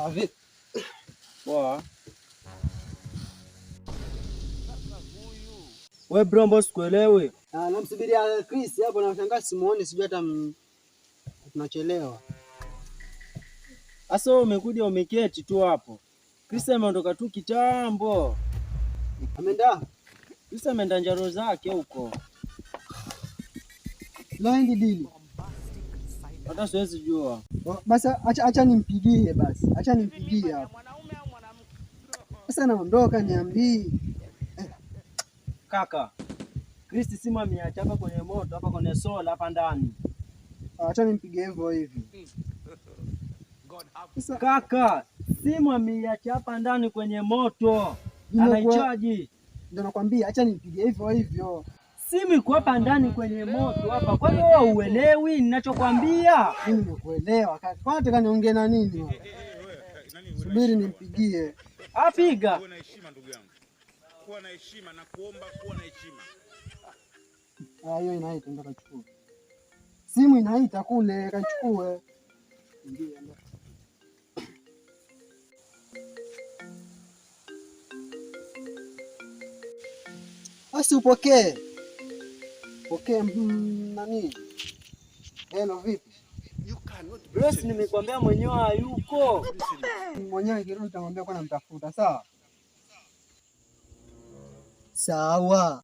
Vipi? Poa. Wewe bro, mbona sikuelewi? Namsubiria Chris hapo na mshangaa simuone, sijui hata tunachelewa. Asa umekuja umeketi tu hapo. Chris ameondoka tu kitambo. Ameenda? Chris ameenda njaro zake huko. Laindi dili. Hata siwezi jua. Basi acha nimpigie basi. Acha nimpigie hapo. Sasa naondoka niambii. Kaka. Chris simu ameacha hapa kwenye moto, hapa kwenye sola hapa ndani. Acha nimpigie hivyo hivi. Kaka, simu ameacha hapa ndani kwenye moto. Anaichaji. Ndio nakwambia acha nimpigie hivyo hivyo. Simu iko hapa ndani kwenye moto hapa. Kwani wewe uelewi ninachokwambia? Mimi nimekuelewa kaka. Kwani nataka niongee na nini? Subiri nimpigie. Apiga. Kuwa na heshima ndugu yangu. Kuwa na heshima na kuomba kuwa na heshima. Hiyo inaita ndio kachukue. Simu inaita kule kachukue. Ndio. Basi upokee. Pokea nani? Hello vipi? Bro, nimekwambia mwenyewe hayuko. Mwenyewe kirudi nitamwambia kwa namtafuta, sawa? Sawa.